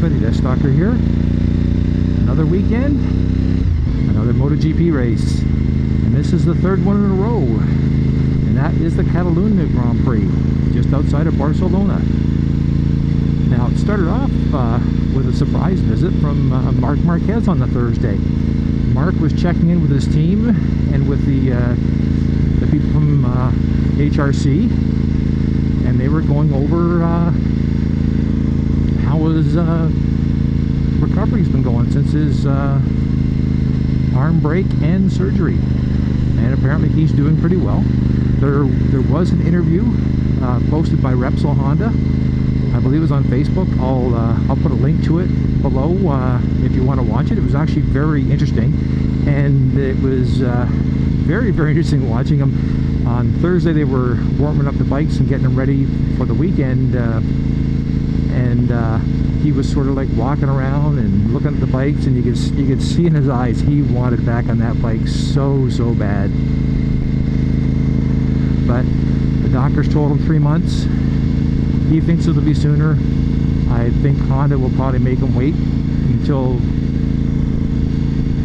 everybody, DeathsStalker here. Another weekend, another MotoGP race. And this is the third one in a row. And that is the Catalunya Grand Prix, just outside of Barcelona. Now, it started off with a surprise visit from Marc Marquez on the Thursday. Marc was checking in with his team and with the people from HRC, and they were going over how his recovery's been going since his arm break and surgery. And apparently he's doing pretty well. There was an interview posted by Repsol Honda. I believe it was on Facebook. I'll put a link to it below if you want to watch it. It was actually very interesting, and it was very, very interesting watching them. On Thursday they were warming up the bikes and getting them ready for the weekend, and he was sort of like walking around and looking at the bikes, and you could see in his eyes he wanted back on that bike so bad. But the doctors told him 3 months. He thinks it'll be sooner. I think Honda will probably make him wait until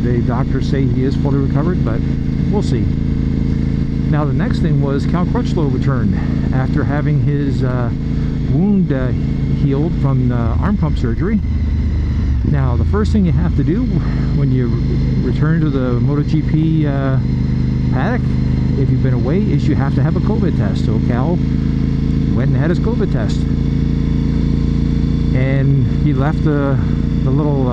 the doctors say he is fully recovered, but we'll see. Now the next thing was Cal Crutchlow returned after having his wound healed from arm pump surgery. Now the first thing you have to do when you return to the MotoGP paddock, if you've been away, is you have to have a COVID test. So Cal went and had his COVID test, and he left the little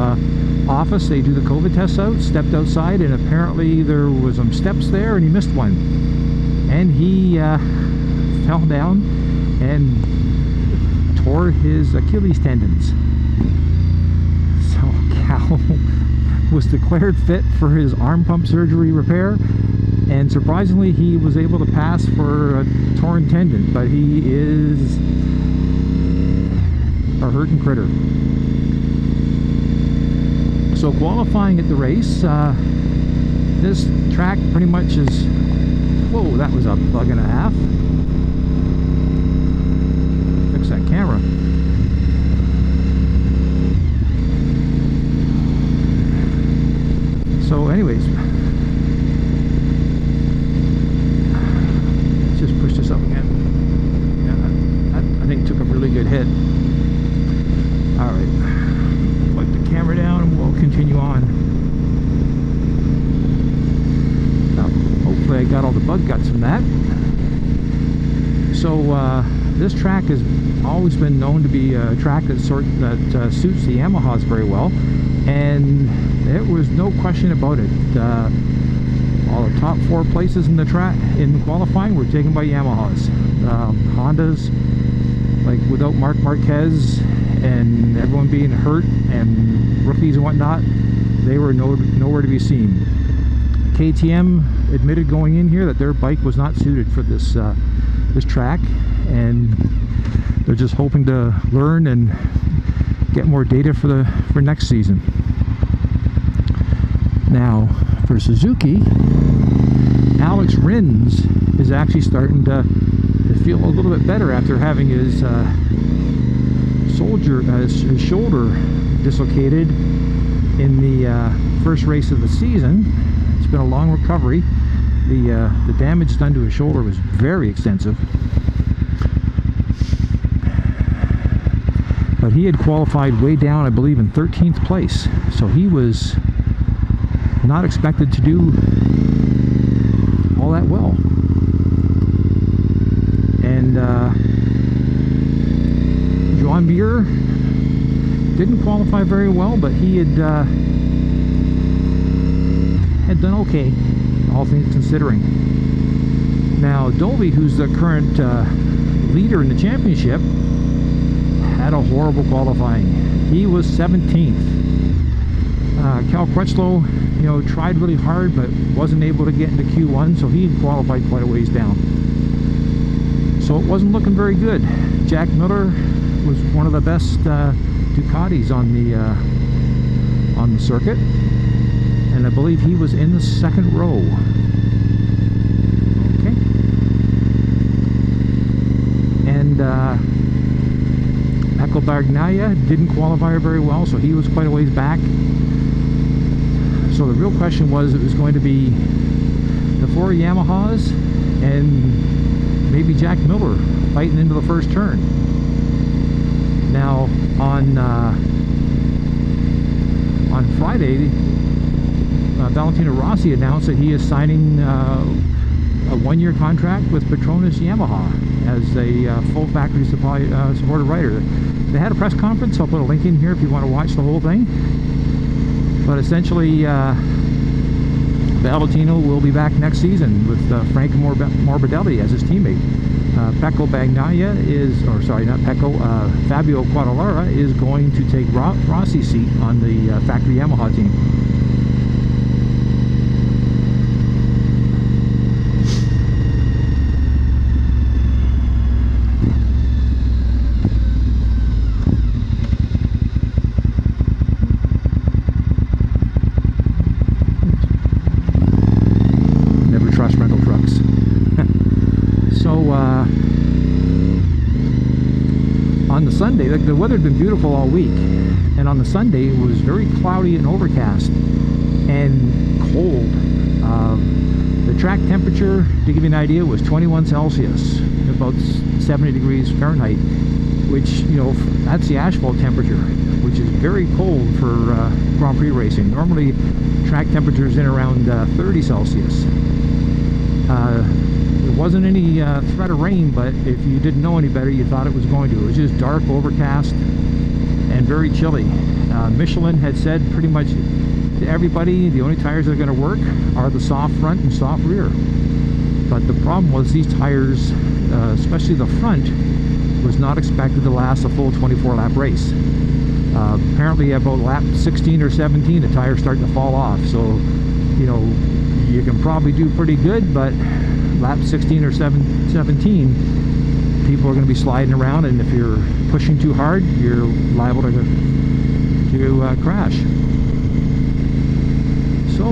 office they do the COVID tests out, stepped outside, and apparently there was some steps there and he missed one, and he fell down and tore his Achilles tendons. So Cal was declared fit for his arm pump surgery repair, and surprisingly he was able to pass for a torn tendon, but he is a hurting critter. So qualifying at the race, this track pretty much is, whoa, that was a bug and a half. Fix that camera. So anyways, let's just push this up again. Yeah, that I think took a really good hit. Alright, put the camera down and we'll continue on. Now, hopefully I got all the bug guts from that. So this track has always been known to be a track that suits the Yamahas very well, and there was no question about it. All the top 4 places in the track in qualifying were taken by Yamahas. Hondas, like without Marc Marquez and everyone being hurt and rookies and whatnot, they were nowhere to be seen. KTM admitted going in here that their bike was not suited for this track, and they're just hoping to learn and get more data for next season. Now for Suzuki, Alex Rins is actually starting to feel a little bit better after having his shoulder dislocated in the first race of the season. It's been a long recovery. The damage done to his shoulder was very extensive, but he had qualified way down, I believe, in 13th place, so he was not expected to do all that well. And Joan Mir didn't qualify very well, but he had done okay, all things considering. Now Dovey, who's the current leader in the championship, had a horrible qualifying. He was 17th. Cal Crutchlow, tried really hard but wasn't able to get into Q1, so he qualified quite a ways down. So it wasn't looking very good. Jack Miller was one of the best Ducatis on the circuit, and I believe he was in the second row. Okay. And Bagnaia didn't qualify very well, so he was quite a ways back. So the real question was, it was going to be the 4 Yamahas and maybe Jack Miller fighting into the first turn. Now on Friday, Valentino Rossi announced that he is signing a 1-year contract with Petronas Yamaha as a full factory supported rider. They had a press conference. I'll put a link in here if you want to watch the whole thing. But essentially, Valentino will be back next season with Franco Morbidelli as his teammate. Pecco Bagnaia is, or sorry, not Pecco, Fabio Quartararo is going to take Rossi's seat on the factory Yamaha team. On the Sunday, the weather had been beautiful all week, and on the Sunday it was very cloudy and overcast and cold. The track temperature, to give you an idea, was 21 Celsius, about 70 degrees Fahrenheit, which, you know, that's the asphalt temperature, which is very cold for Grand Prix racing. Normally track temperatures in around 30 Celsius. There wasn't any threat of rain, but if you didn't know any better, you thought it was going to. It was just dark, overcast, and very chilly. Michelin had said pretty much to everybody, the only tires that are going to work are the soft front and soft rear. But the problem was these tires, especially the front, was not expected to last a full 24-lap race. Apparently about lap 16 or 17, the tires start to fall off. So, you know, you can probably do pretty good, but lap 16 or 17, people are going to be sliding around, and if you're pushing too hard, you're liable to crash. So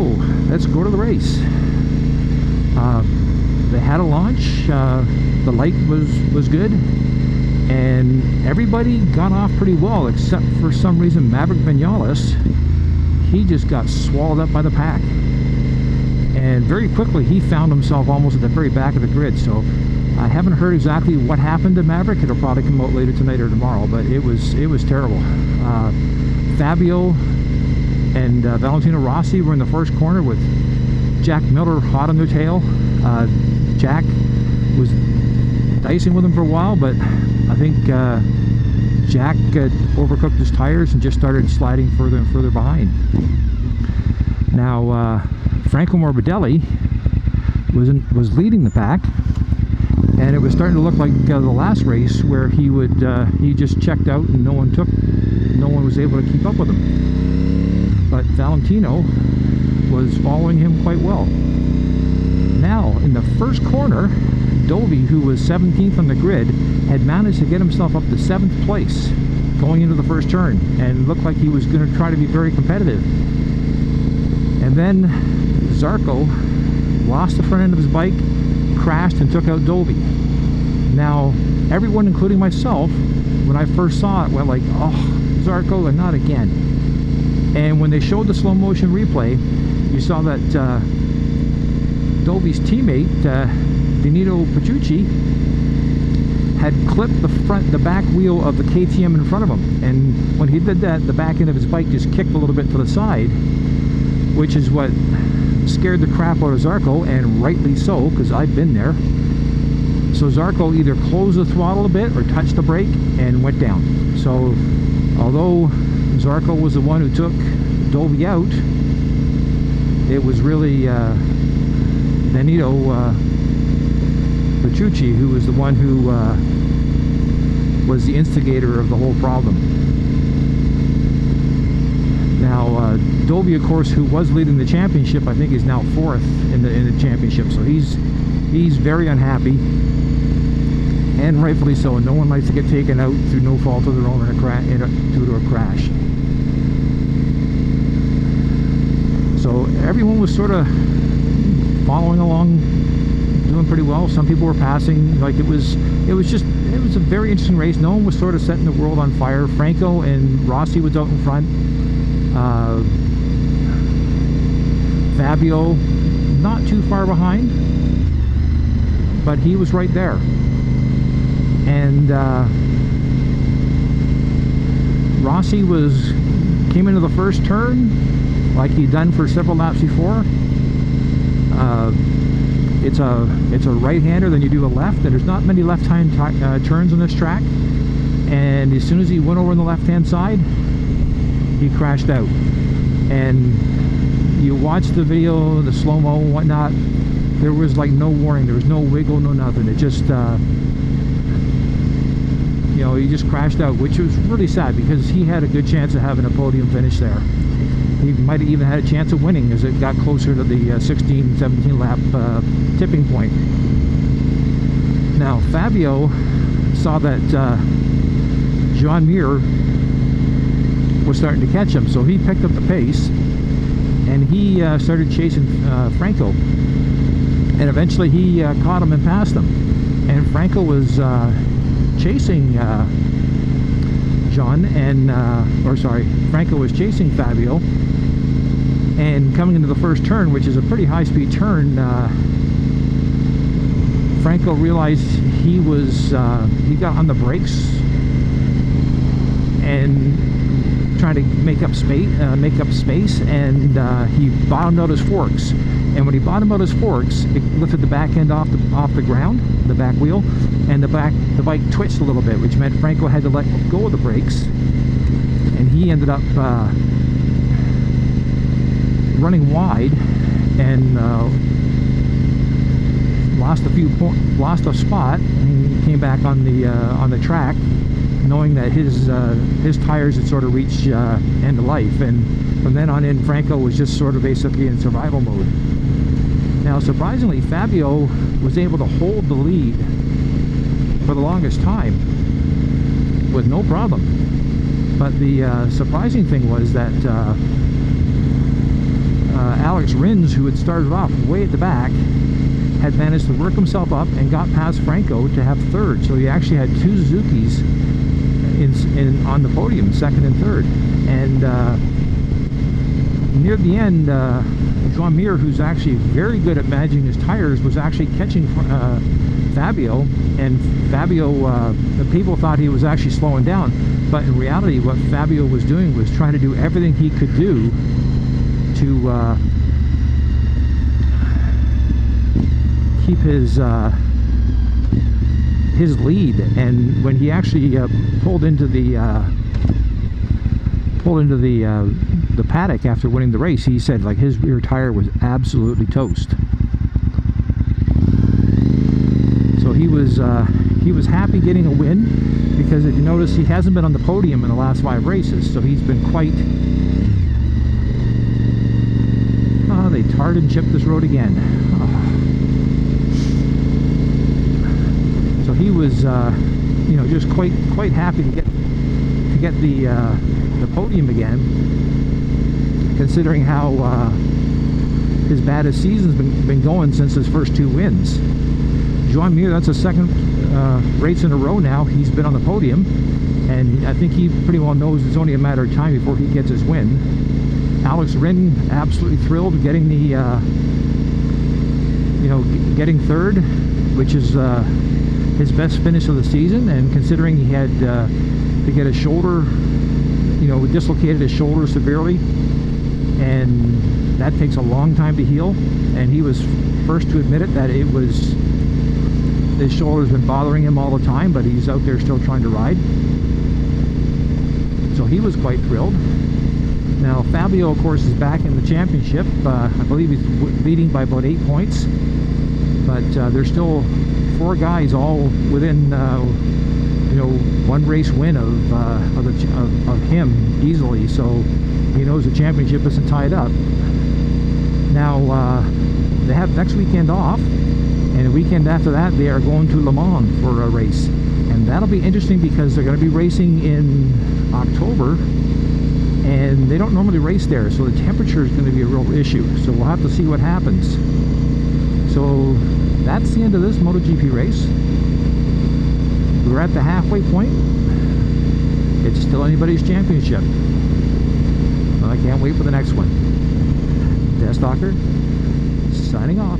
let's go to the race. They had a launch. The light was good, and everybody got off pretty well, except for some reason Maverick Vinales. He just got swallowed up by the pack. And very quickly he found himself almost at the very back of the grid. So I haven't heard exactly what happened to Maverick. It'll probably come out later tonight or tomorrow, but it was terrible. Fabio and Valentino Rossi were in the first corner with Jack Miller hot on their tail. Jack was dicing with him for a while, but I think Jack overcooked his tires and just started sliding further and further behind. Now Franco Morbidelli was leading the pack, and it was starting to look like the last race where he just checked out and no one was able to keep up with him. But Valentino was following him quite well. Now in the first corner, Dovi, who was 17th on the grid, had managed to get himself up to 7th place going into the first turn, and looked like he was going to try to be very competitive. And then Zarco lost the front end of his bike, crashed, and took out Dovi. Now, everyone, including myself, when I first saw it, went like, oh, Zarco, and not again. And when they showed the slow motion replay, you saw that Dovi's teammate, Benito Petrucci, had clipped the back wheel of the KTM in front of him. And when he did that, the back end of his bike just kicked a little bit to the side, which is what scared the crap out of Zarco, and rightly so, because I've been there. So Zarco either closed the throttle a bit or touched the brake and went down. So although Zarco was the one who took Dovi out, it was really Benito Petrucci who was the one who was the instigator of the whole problem. Now Dovi, of course, who was leading the championship, I think is now 4th in the championship. So he's very unhappy, and rightfully so. No one likes to get taken out through no fault of their own due to a crash. So everyone was sort of following along, doing doing pretty well. Some people were passing. Like it was a very interesting race. No one was sort of setting the world on fire. Franco and Rossi was out in front. Fabio not too far behind, but he was right there. And Rossi came into the first turn like he'd done for several laps before. It's a right-hander, then you do a left, and there's not many left-hand turns on this track. And as soon as he went over on the left-hand side, he crashed out. And you watch the video, the slow-mo and whatnot, there was like no warning, there was no wiggle, no nothing. It just you know, he just crashed out, which was really sad because he had a good chance of having a podium finish there. He might have even had a chance of winning as it got closer to the 16, 17 lap tipping point. Now Fabio saw that John Muir was starting to catch him, so he picked up the pace and he started chasing Franco, and eventually he caught him and passed him. And Franco was chasing John, and Franco was chasing Fabio, and coming into the first turn, which is a pretty high-speed turn, Franco realized he got on the brakes and trying to make up space, and he bottomed out his forks. And when he bottomed out his forks, it lifted the back end off the ground, the back wheel, and the bike twitched a little bit, which meant Franco had to let go of the brakes, and he ended up running wide and lost a spot, and he came back on the track, knowing that his tires had sort of reached end of life. And from then on in, Franco was just sort of basically in survival mode. Now, surprisingly, Fabio was able to hold the lead for the longest time with no problem. But the surprising thing was that Alex Rins, who had started off way at the back, had managed to work himself up and got past Franco to have third. So he actually had two Suzukis on the podium, second and third. And near the end, John Muir, who's actually very good at managing his tires, was actually catching Fabio, and Fabio, the people thought he was actually slowing down, but in reality what Fabio was doing was trying to do everything he could do to keep his lead. And when he actually pulled into the paddock after winning the race, he said like his rear tire was absolutely toast. So he was happy getting a win, because if you notice, he hasn't been on the podium in the last 5 races, so he's been quite... Oh, they tarred and chipped this road again. Oh. So he was you know, just quite happy to get the podium again, considering how his bad his season's been going since his first 2 wins. John Muir, that's a second race in a row now he's been on the podium, and I think he pretty well knows it's only a matter of time before he gets his win. Alex Rins absolutely thrilled getting the getting third, which is his best finish of the season, and considering he had to get his shoulder, dislocated his shoulder severely, and that takes a long time to heal, and he was first to admit it, that his shoulder's been bothering him all the time, but he's out there still trying to ride. So he was quite thrilled. Now Fabio, of course, is back in the championship. I believe he's leading by about 8 points, but there's still 4 guys all within 1 race win of him easily. So he knows the championship isn't tied up. Now they have next weekend off, and the weekend after that they are going to Le Mans for a race, and that'll be interesting because they're going to be racing in October, and they don't normally race there, so the temperature is going to be a real issue. So we'll have to see what happens. So that's the end of this MotoGP race. We're at the halfway point. It's still anybody's championship. And I can't wait for the next one. DeathsStalker signing off.